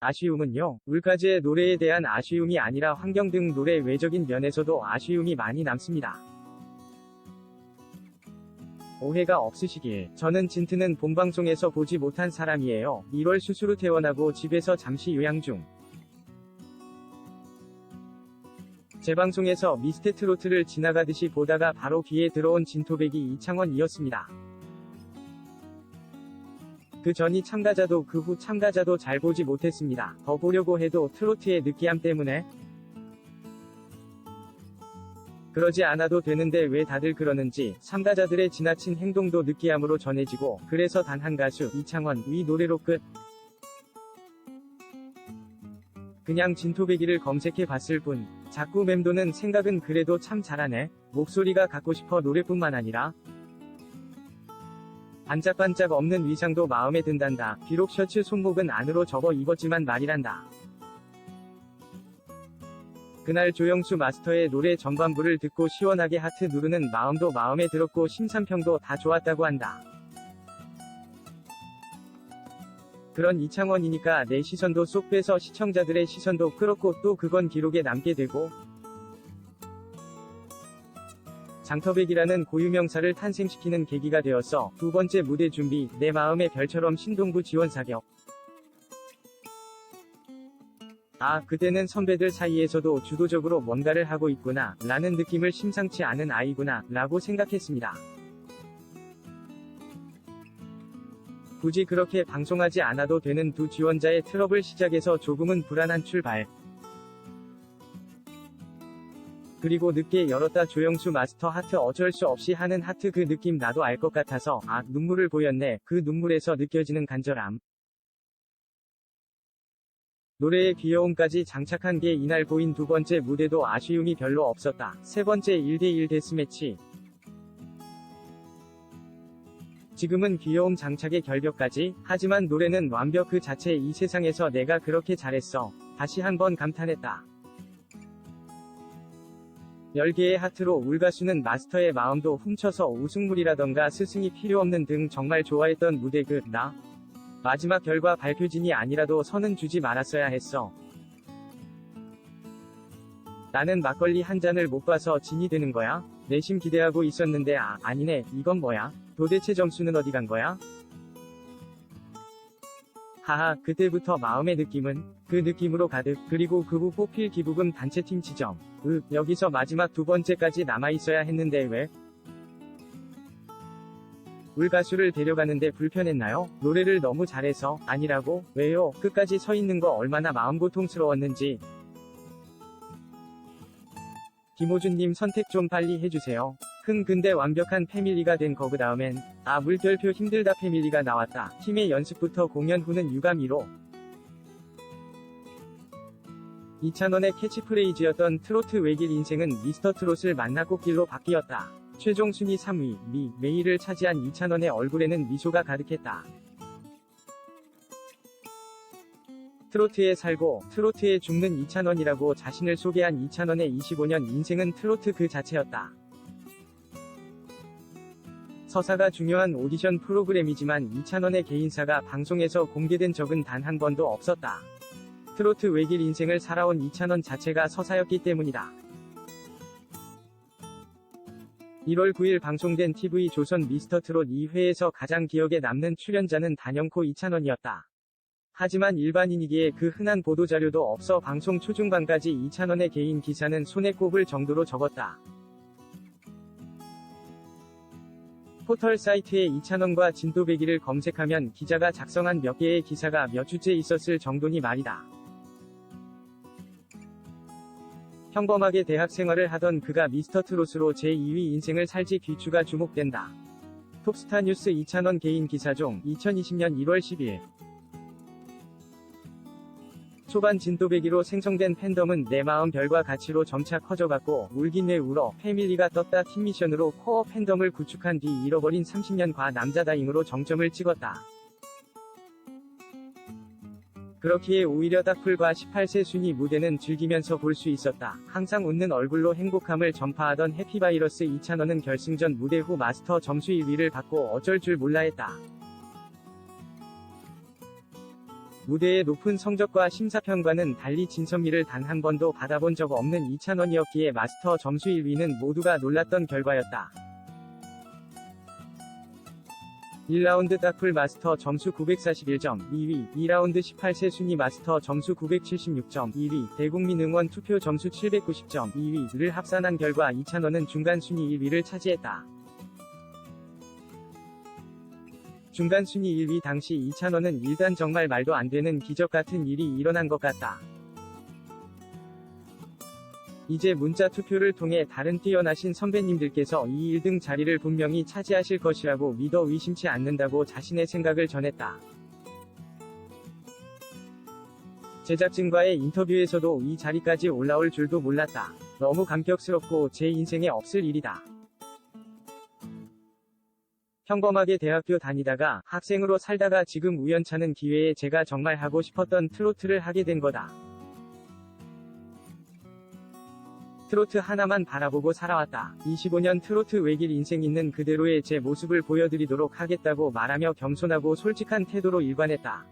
아쉬움은요, 울까지의 노래에 대한 아쉬움이 아니라 환경 등 노래 외적인 면에서도 아쉬움이 많이 남습니다. 오해가 없으시길. 저는 진트는 본방송에서 보지 못한 사람이에요. 1월 수술후 퇴원하고 집에서 잠시 요양 중. 재방송에서 미스터트로트를 지나가듯이 보다가 바로 귀에 들어온 진토백이 이창원이었습니다. 그 전이 참가자도 그 후 참가자도 잘 보지 못했습니다. 더 보려고 해도 트로트의 느끼함 때문에. 그러지 않아도 되는데 왜 다들 그러는지. 참가자들의 지나친 행동도 느끼함으로 전해지고, 그래서 단 한 가수, 이창원, 위 노래로 끝. 그냥 진토배기를 검색해 봤을 뿐. 자꾸 맴도는 생각은 그래도 참 잘하네. 목소리가 갖고 싶어 노래뿐만 아니라 반짝반짝 없는 위상도 마음에 든단다. 비록 셔츠 손목은 안으로 접어 입었지만 말이란다. 그날 조영수 마스터의 노래 전반부를 듣고 시원하게 하트 누르는 마음도 마음에 들었고 심사평도 다 좋았다고 한다. 그런 이창원이니까 내 시선도 쏙 빼서 시청자들의 시선도 끌었고 또 그건 기록에 남게 되고, 장터백이라는 고유명사를 탄생시키는 계기가 되었어. 두 번째 무대 준비, 내 마음의 별처럼 신동부 지원 사격. 아, 그때는 선배들 사이에서도 주도적으로 뭔가를 하고 있구나, 라는 느낌을 심상치 않은 아이구나, 라고 생각했습니다. 굳이 그렇게 방송하지 않아도 되는 두 지원자의 트러블 시작에서 조금은 불안한 출발. 그리고 늦게 열었다 조영수 마스터 하트 어쩔 수 없이 하는 하트 그 느낌 나도 알 것 같아서, 아, 눈물을 보였네. 그 눈물에서 느껴지는 간절함. 노래의 귀여움까지 장착한 게 이날 보인 두 번째 무대도 아쉬움이 별로 없었다. 세 번째 1대1 데스매치. 지금은 귀여움 장착의 결벽까지. 하지만 노래는 완벽 그 자체. 이 세상에서 내가 그렇게 잘했어. 다시 한번 감탄했다. 10개의 하트로 울가수는 마스터의 마음도 훔쳐서 우승물이라던가 스승이 필요 없는 등 정말 좋아했던 무대 그, 나. 마지막 결과 발표진이 아니라도 선은 주지 말았어야 했어. 나는 막걸리 한 잔을 못 봐서 진이 되는 거야? 내심 기대하고 있었는데 아니네. 이건 뭐야? 도대체 점수는 어디 간 거야? 하하, 그때부터 마음의 느낌은 그 느낌으로 가득. 그리고 그 후 뽑힐 기부금 단체팀 지정. 여기서 마지막 두 번째까지 남아있어야 했는데 왜? 울가수를 데려가는데 불편했나요? 노래를 너무 잘해서? 아니라고? 왜요? 끝까지 서 있는 거 얼마나 마음고통스러웠는지. 김호준님 선택 좀 빨리 해주세요. 근데 완벽한 패밀리가 된 거. 그 다음엔 물결표 힘들다 패밀리가 나왔다. 팀의 연습부터 공연 후는 유감 1호. 이찬원의 캐치프레이즈였던 트로트 외길 인생은 미스터트롯을 만나 꽃길로 바뀌었다. 최종 순위 3위, 메이를 차지한 이찬원의 얼굴에는 미소가 가득했다. 트로트에 살고 트로트에 죽는 이찬원이라고 자신을 소개한 이찬원의 25년 인생은 트로트 그 자체였다. 서사가 중요한 오디션 프로그램이지만 이찬원의 개인사가 방송에서 공개된 적은 단 한 번도 없었다. 트로트 외길 인생을 살아온 이찬원 자체가 서사였기 때문이다. 1월 9일 방송된 TV조선 미스터트롯 2회에서 가장 기억에 남는 출연자는 단연코 이찬원이었다. 하지만 일반인이기에 그 흔한 보도자료도 없어 방송 초중반까지 이찬원의 개인 기사는 손에 꼽을 정도로 적었다. 포털 사이트에 이찬원과 진또배기를 검색하면 기자가 작성한 몇 개의 기사가 몇 주째 있었을 정도니 말이다. 평범하게 대학 생활을 하던 그가 미스터트롯으로 제2위 인생을 살지 귀추가 주목된다. 톱스타 뉴스 이찬원 개인 기사종 2020년 1월 10일. 초반 진또배기로 생성된 팬덤은 내 마음 별과 가치로 점차 커져갔고, 울긴 왜 울어, 패밀리가 떴다 팀 미션으로 코어 팬덤을 구축한 뒤 잃어버린 30년과 남자다잉으로 정점을 찍었다. 그렇기에 오히려 딱풀과 18세 순위 무대는 즐기면서 볼 수 있었다. 항상 웃는 얼굴로 행복함을 전파하던 해피바이러스 이찬원은 결승전 무대 후 마스터 점수 1위를 받고 어쩔 줄 몰라 했다. 무대의 높은 성적과 심사평가는 달리 진선미를 단 한 번도 받아본 적 없는 이찬원이었기에 마스터 점수 1위는 모두가 놀랐던 결과였다. 1라운드 딱풀 마스터 점수 941점, 2위, 2라운드 18세 순위 마스터 점수 976점, 1위, 대국민 응원 투표 점수 790점, 2위를 합산한 결과 이찬원은 중간 순위 1위를 차지했다. 중간 순위 1위 당시 이찬원은 일단 정말 말도 안 되는 기적 같은 일이 일어난 것 같다. 이제 문자 투표를 통해 다른 뛰어나신 선배님들께서 이 1등 자리를 분명히 차지하실 것이라고 믿어 의심치 않는다고 자신의 생각을 전했다. 제작진과의 인터뷰에서도 이 자리까지 올라올 줄도 몰랐다. 너무 감격스럽고 제 인생에 없을 일이다. 평범하게 대학교 다니다가 학생으로 살다가 지금 우연찮은 기회에 제가 정말 하고 싶었던 트로트를 하게 된 거다. 트로트 하나만 바라보고 살아왔다. 25년 트로트 외길 인생 있는 그대로의 제 모습을 보여드리도록 하겠다고 말하며 겸손하고 솔직한 태도로 일관했다.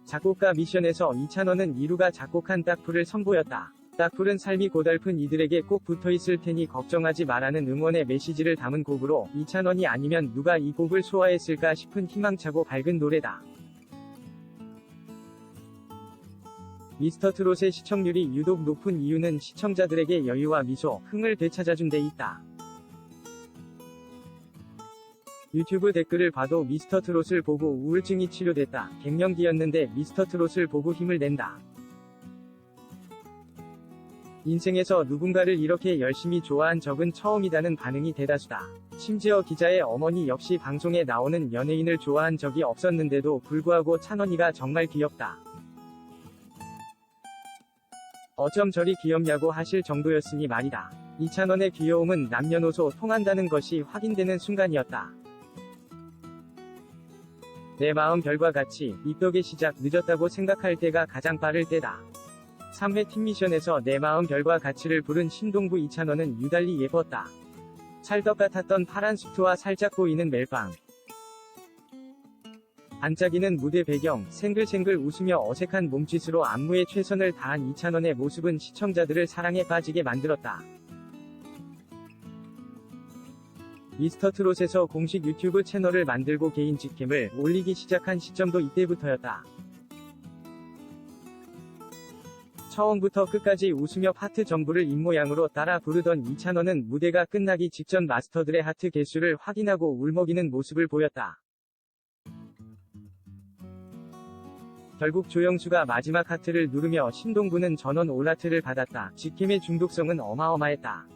작곡가 미션에서 이찬원은 이루가 작곡한 딱풀을 선보였다. 딱풀은 삶이 고달픈 이들에게 꼭 붙어있을 테니 걱정하지 마라는 응원의 메시지를 담은 곡으로 이찬원이 아니면 누가 이 곡을 소화했을까 싶은 희망차고 밝은 노래다. 미스터트롯의 시청률이 유독 높은 이유는 시청자들에게 여유와 미소, 흥을 되찾아준 데 있다. 유튜브 댓글을 봐도 미스터트롯을 보고 우울증이 치료됐다. 갱년기였는데 미스터트롯을 보고 힘을 낸다. 인생에서 누군가를 이렇게 열심히 좋아한 적은 처음이다는 반응이 대다수다. 심지어 기자의 어머니 역시 방송에 나오는 연예인을 좋아한 적이 없었는데도 불구하고 찬원이가 정말 귀엽다. 어쩜 저리 귀엽냐고 하실 정도였으니 말이다. 이찬원의 귀여움은 남녀노소 통한다는 것이 확인되는 순간이었다. 내 마음 별과 같이 입덕의 시작 늦었다고 생각할 때가 가장 빠를 때다. 3회 팀미션에서 내 마음 별과 같이를 부른 신동부 이찬원은 유달리 예뻤다. 찰떡 같았던 파란 수트와 살짝 보이는 멜빵. 반짝이는 무대 배경, 생글생글 웃으며 어색한 몸짓으로 안무에 최선을 다한 이찬원의 모습은 시청자들을 사랑에 빠지게 만들었다. 미스터트롯에서 공식 유튜브 채널을 만들고 개인 직캠을 올리기 시작한 시점도 이때부터였다. 처음부터 끝까지 웃으며 파트 전부를 입모양으로 따라 부르던 이찬원은 무대가 끝나기 직전 마스터들의 하트 개수를 확인하고 울먹이는 모습을 보였다. 결국 조영수가 마지막 하트를 누르며 신동부는 전원 올하트를 받았다. 직캠의 중독성은 어마어마했다.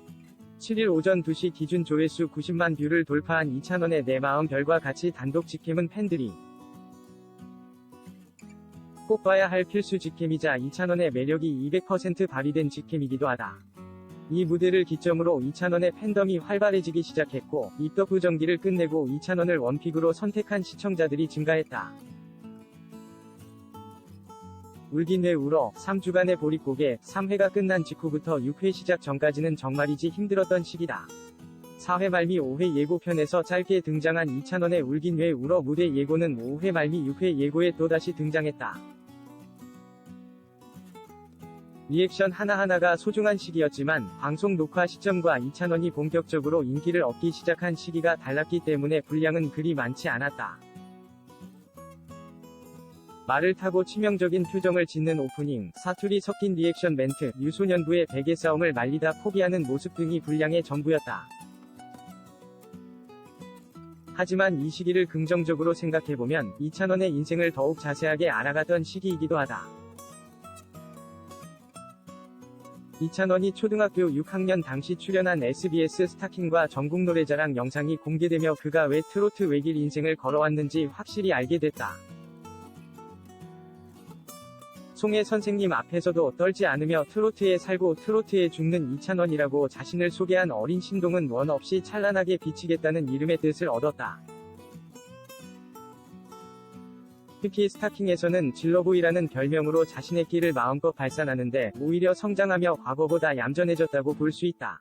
7일 오전 2시 기준 조회수 90만 뷰를 돌파한 이찬원의 내 마음 별과 같이 단독 직캠은 팬들이 꼭 봐야 할 필수 직캠이자 이찬원의 매력이 200% 발휘된 직캠이기도 하다. 이 무대를 기점으로 이찬원의 팬덤이 활발해지기 시작했고 입덕 후 정기를 끝내고 이찬원을 원픽으로 선택한 시청자들이 증가했다. 울긴 왜 울어, 3주간의 보릿고개, 3회가 끝난 직후부터 6회 시작 전까지는 정말이지 힘들었던 시기다. 4회 말미 5회 예고편에서 짧게 등장한 이찬원의 울긴 왜 울어 무대 예고는 5회 말미 6회 예고에 또다시 등장했다. 리액션 하나하나가 소중한 시기였지만 방송 녹화 시점과 이찬원이 본격적으로 인기를 얻기 시작한 시기가 달랐기 때문에 분량은 그리 많지 않았다. 말을 타고 치명적인 표정을 짓는 오프닝, 사투리 섞인 리액션 멘트, 유소년부의 베개 싸움을 말리다 포기하는 모습 등이 분량의 전부였다. 하지만 이 시기를 긍정적으로 생각해보면 이찬원의 인생을 더욱 자세하게 알아갔던 시기이기도 하다. 이찬원이 초등학교 6학년 당시 출연한 SBS 스타킹과 전국노래자랑 영상이 공개되며 그가 왜 트로트 외길 인생을 걸어왔는지 확실히 알게 됐다. 송혜 선생님 앞에서도 떨지 않으며 트로트에 살고 트로트에 죽는 이찬원이라고 자신을 소개한 어린 신동은 원 없이 찬란하게 비치겠다는 이름의 뜻을 얻었다. 특히 스타킹에서는 질러보이라는 별명으로 자신의 끼를 마음껏 발산하는데 오히려 성장하며 과거보다 얌전해졌다고 볼 수 있다.